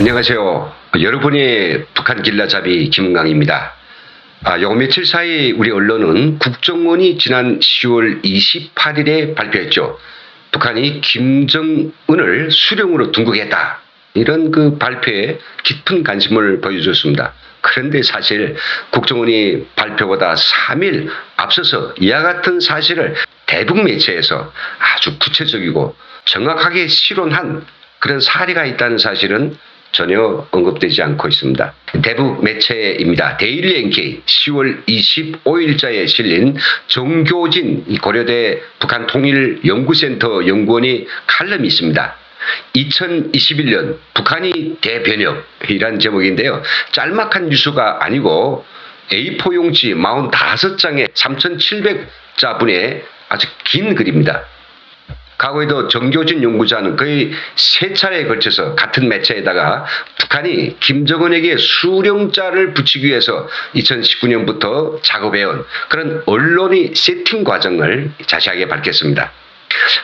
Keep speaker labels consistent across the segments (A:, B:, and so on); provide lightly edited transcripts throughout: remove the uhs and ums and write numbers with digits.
A: 안녕하세요. 여러분의 북한 길라잡이 김은강입니다. 요 며칠 사이 우리 언론은 국정원이 지난 10월 28일에 발표했죠. 북한이 김정은을 수령으로 등극했다. 이런 그 발표에 깊은 관심을 보여줬습니다. 그런데 사실 국정원이 발표보다 3일 앞서서 이와 같은 사실을 대북 매체에서 아주 구체적이고 정확하게 실론한 그런 사례가 있다는 사실은 전혀 언급되지 않고 있습니다. 대북 매체입니다. 데일리 NK 10월 25일자에 실린 정교진 고려대 북한통일연구센터 연구원의 칼럼이 있습니다. 2021년 북한이 대변혁이란 제목인데요. 짤막한 뉴스가 아니고 A4 용지 45장에 3,700자분의 아주 긴 글입니다. 과거에도 정교진 연구자는 거의 3차례에 걸쳐서 같은 매체에다가 북한이 김정은에게 수령자를 붙이기 위해서 2019년부터 작업해온 그런 언론의 세팅 과정을 자세하게 밝혔습니다.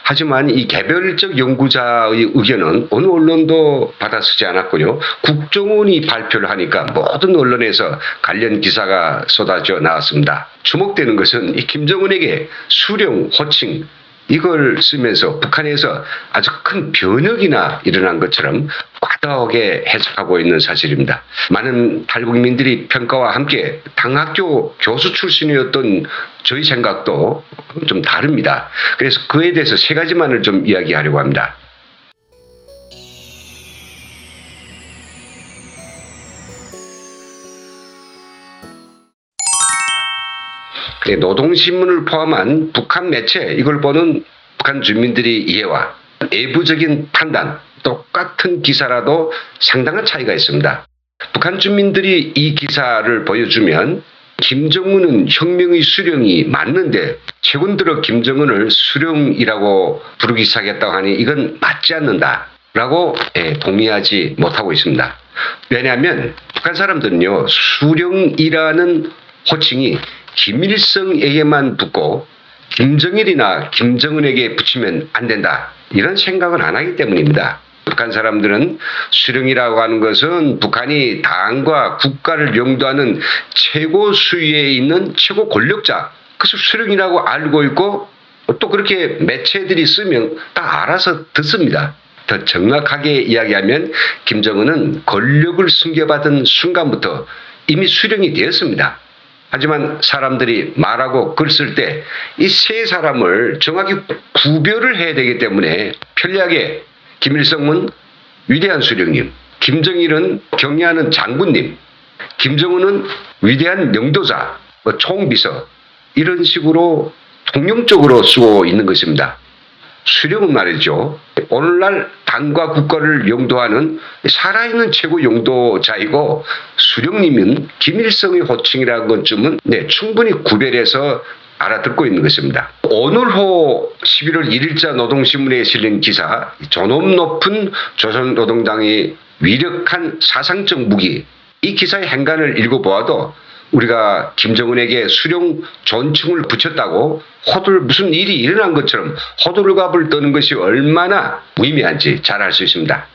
A: 하지만 이 개별적 연구자의 의견은 어느 언론도 받아쓰지 않았고요. 국정원이 발표를 하니까 모든 언론에서 관련 기사가 쏟아져 나왔습니다. 주목되는 것은 이 김정은에게 수령, 호칭 이걸 쓰면서 북한에서 아주 큰 변혁이나 일어난 것처럼 과도하게 해석하고 있는 사실입니다. 많은 탈북민들이 평가와 함께 당학교 교수 출신이었던 저희 생각도 좀 다릅니다. 그래서 그에 대해서 3가지만을 좀 이야기하려고 합니다. 노동신문을 포함한 북한 매체 이걸 보는 북한 주민들의 이해와 내부적인 판단 똑같은 기사라도 상당한 차이가 있습니다. 북한 주민들이 이 기사를 보여주면 김정은은 혁명의 수령이 맞는데 최근 들어 김정은을 수령이라고 부르기 시작했다고 하니 이건 맞지 않는다라고 동의하지 못하고 있습니다. 왜냐하면 북한 사람들은요 수령이라는 호칭이 김일성에게만 붙고 김정일이나 김정은에게 붙이면 안 된다. 이런 생각을 안 하기 때문입니다. 북한 사람들은 수령이라고 하는 것은 북한이 당과 국가를 영도하는 최고 수위에 있는 최고 권력자. 그래서 수령이라고 알고 있고 또 그렇게 매체들이 쓰면 다 알아서 듣습니다. 더 정확하게 이야기하면 김정은은 권력을 숨겨받은 순간부터 이미 수령이 되었습니다. 하지만 사람들이 말하고 글 쓸 때 이 세 사람을 정확히 구별을 해야 되기 때문에 편리하게 김일성은 위대한 수령님, 김정일은 경애하는 장군님, 김정은은 위대한 명도자, 총비서 이런 식으로 통용적으로 쓰고 있는 것입니다. 수령은 말이죠. 오늘날 당과 국가를 영도하는 살아있는 최고 영도자이고 수령님은 김일성의 호칭이라는 것쯤은 충분히 구별해서 알아듣고 있는 것입니다. 오늘호 11월 1일자 노동신문에 실린 기사 존엄 높은 조선노동당의 위력한 사상적 무기 이 기사의 행간을 읽어보아도 우리가 김정은에게 수령 존칭을 붙였다고 무슨 일이 일어난 것처럼 호들갑을 떠는 것이 얼마나 무의미한지 잘 알 수 있습니다.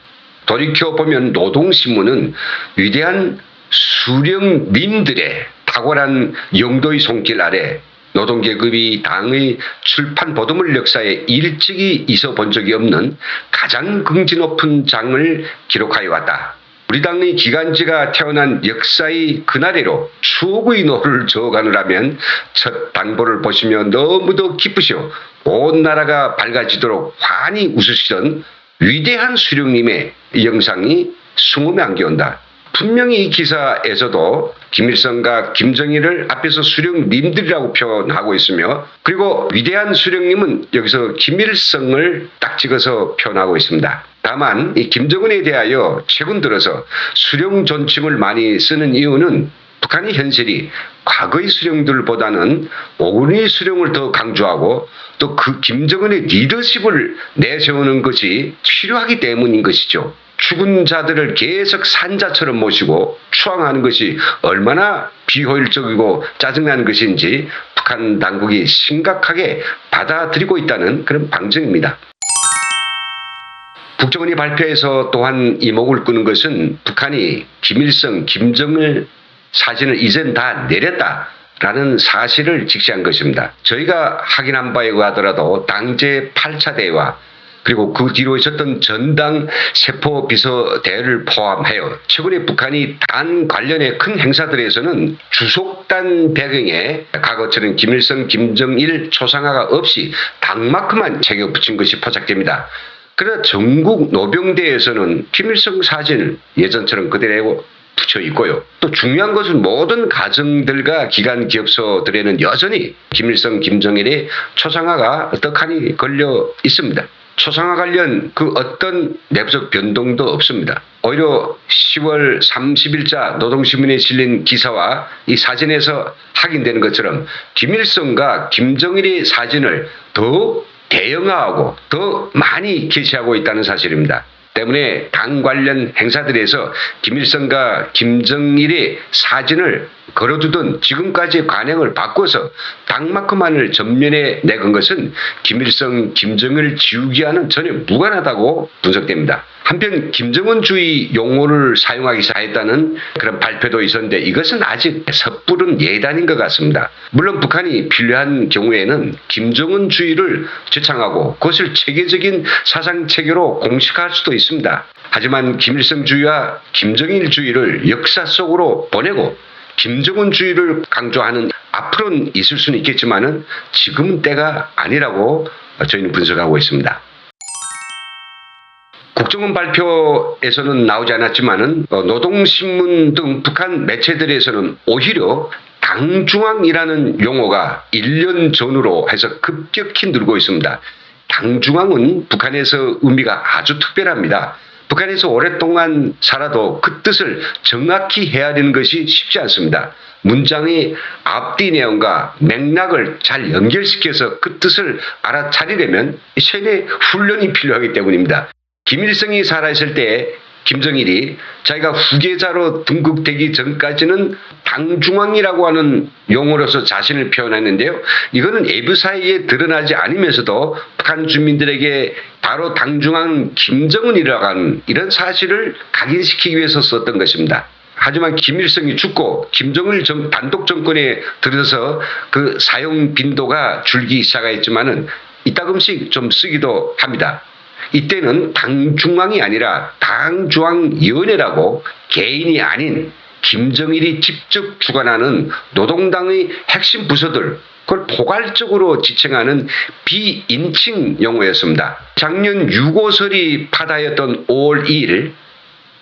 A: 돌이켜보면 노동신문은 위대한 수령님들의 탁월한 영도의 손길 아래 노동계급이 당의 출판 보도물 역사에 일찍이 있어 본 적이 없는 가장 긍지 높은 장을 기록하여 왔다. 우리 당의 기간지가 태어난 역사의 그날에로 추억의 노를 저어가느라면 첫 당보를 보시며 너무도 기쁘시오. 온 나라가 밝아지도록 환히 웃으시던 위대한 수령님의 영상이 숨음에 안겨온다. 분명히 이 기사에서도 김일성과 김정일을 앞에서 수령님들이라고 표현하고 있으며 그리고 위대한 수령님은 여기서 김일성을 딱 찍어서 표현하고 있습니다. 다만 이 김정은에 대하여 최근 들어서 수령 존칭을 많이 쓰는 이유는 북한의 현실이 과거의 수령들보다는 오근의 수령을 더 강조하고 또 그 김정은의 리더십을 내세우는 것이 필요하기 때문인 것이죠. 죽은 자들을 계속 산자처럼 모시고 추앙하는 것이 얼마나 비효율적이고 짜증나는 것인지 북한 당국이 심각하게 받아들이고 있다는 그런 방증입니다. 국정원이 발표해서 또한 이목을 끄는 것은 북한이 김일성, 김정일 사진을 이젠 다 내렸다라는 사실을 직시한 것입니다. 저희가 확인한 바에 의하더라도 당제 8차 대회와 그리고 그 뒤로 있었던 전당 세포 비서 대회를 포함하여 최근에 북한이 단 관련의 큰 행사들에서는 주속단 배경에 과거처럼 김일성, 김정일 초상화가 없이 당마크만 새겨 붙인 것이 포착됩니다. 그러나 전국 노병대에서는 김일성 사진을 예전처럼 그대로 붙여 있고요. 또 중요한 것은 모든 가정들과 기관 기업소들에는 여전히 김일성, 김정일의 초상화가 떡하니 걸려 있습니다. 초상화 관련 그 어떤 내부적 변동도 없습니다. 오히려 10월 30일자 노동신문에 실린 기사와 이 사진에서 확인되는 것처럼 김일성과 김정일의 사진을 더 대형화하고 더 많이 게시하고 있다는 사실입니다. 때문에 당 관련 행사들에서 김일성과 김정일의 사진을 걸어두던 지금까지 관행을 바꿔서 당마크만을 전면에 내건 것은 김일성, 김정일 지우기와는 전혀 무관하다고 분석됩니다. 한편 김정은주의 용어를 사용하기 시작했다는 그런 발표도 있었는데 이것은 아직 섣부른 예단인 것 같습니다. 물론 북한이 필요한 경우에는 김정은주의를 지창하고 그것을 체계적인 사상체계로 공식화할 수도 있습니다. 하지만 김일성주의와 김정일주의를 역사 속으로 보내고 김정은주의를 강조하는 앞으로는 있을 수는 있겠지만은 지금은 때가 아니라고 저희는 분석하고 있습니다. 국정원 발표에서는 나오지 않았지만은 노동신문 등 북한 매체들에서는 오히려 당중앙이라는 용어가 1년 전으로 해서 급격히 늘고 있습니다. 당중앙은 북한에서 의미가 아주 특별합니다. 북한에서 오랫동안 살아도 그 뜻을 정확히 헤아리는 것이 쉽지 않습니다. 문장의 앞뒤 내용과 맥락을 잘 연결시켜서 그 뜻을 알아차리려면 최대 훈련이 필요하기 때문입니다. 김일성이 살아있을 때 김정일이 자기가 후계자로 등극되기 전까지는 당중앙이라고 하는 용어로서 자신을 표현했는데요. 이거는 외부 사이에 드러나지 않으면서도 북한 주민들에게 바로 당중앙 김정은이라고 하는 이런 사실을 각인시키기 위해서 썼던 것입니다. 하지만 김일성이 죽고 김정일 단독 정권에 들어서 그 사용 빈도가 줄기 시작했지만은 이따금씩 좀 쓰기도 합니다. 이때는 당중앙이 아니라 당중앙위원회라고 개인이 아닌 김정일이 직접 주관하는 노동당의 핵심 부서들 그걸 포괄적으로 지칭하는 비인칭 용어였습니다. 작년 6.5설이 파다였던 5월 2일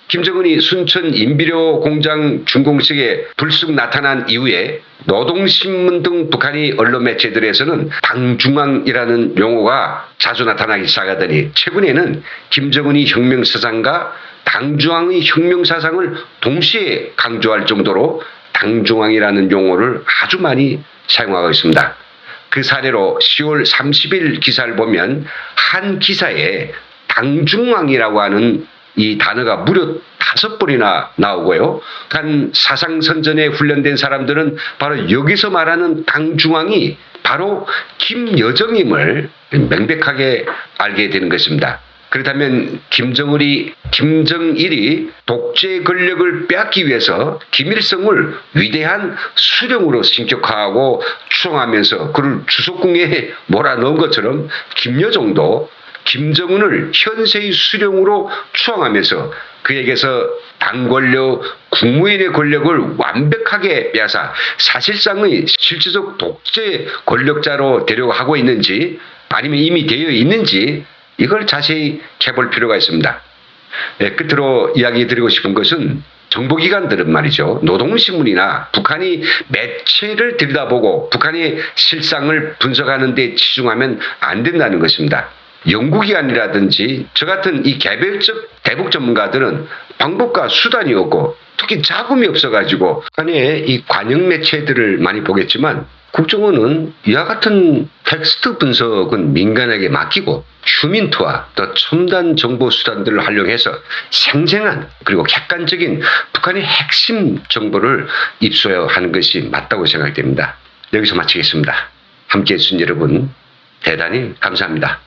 A: 김정은이 순천 인비료 공장 준공식에 불쑥 나타난 이후에 노동신문 등 북한의 언론 매체들에서는 당중앙이라는 용어가 자주 나타나기 시작하더니 최근에는 김정은이 혁명사상과 당중앙의 혁명사상을 동시에 강조할 정도로 당중앙이라는 용어를 아주 많이 사용하고 있습니다. 그 사례로 10월 30일 기사를 보면 한 기사에 당중앙이라고 하는 이 단어가 무려 5번이나 나오고요. 한 사상선전에 훈련된 사람들은 바로 여기서 말하는 당중앙이 바로 김여정임을 명백하게 알게 되는 것입니다. 그렇다면 김정일이 독재 권력을 빼앗기 위해서 김일성을 위대한 수령으로 신격화하고 추앙하면서 그를 주석궁에 몰아넣은 것처럼 김여정도 김정은을 현세의 수령으로 추앙하면서 그에게서 당 권력, 국무위원의 권력을 완벽하게 빼앗아 사실상의 실질적 독재 권력자로 데려가고 있는지 아니면 이미 되어 있는지 이걸 자세히 캐볼 필요가 있습니다. 끝으로 이야기 드리고 싶은 것은 정보기관들은 말이죠. 노동신문이나 북한이 매체를 들여다보고 북한의 실상을 분석하는 데 치중하면 안 된다는 것입니다. 연구기관이라든지 저 같은 이 개별적 대북 전문가들은 방법과 수단이 없고 특히 자금이 없어가지고 북한의 이 관영 매체들을 많이 보겠지만 국정원은 이와 같은 텍스트 분석은 민간에게 맡기고 휴민트와 또 첨단 정보 수단들을 활용해서 생생한 그리고 객관적인 북한의 핵심 정보를 입수해야 하는 것이 맞다고 생각됩니다. 여기서 마치겠습니다. 함께해 주신 여러분 대단히 감사합니다.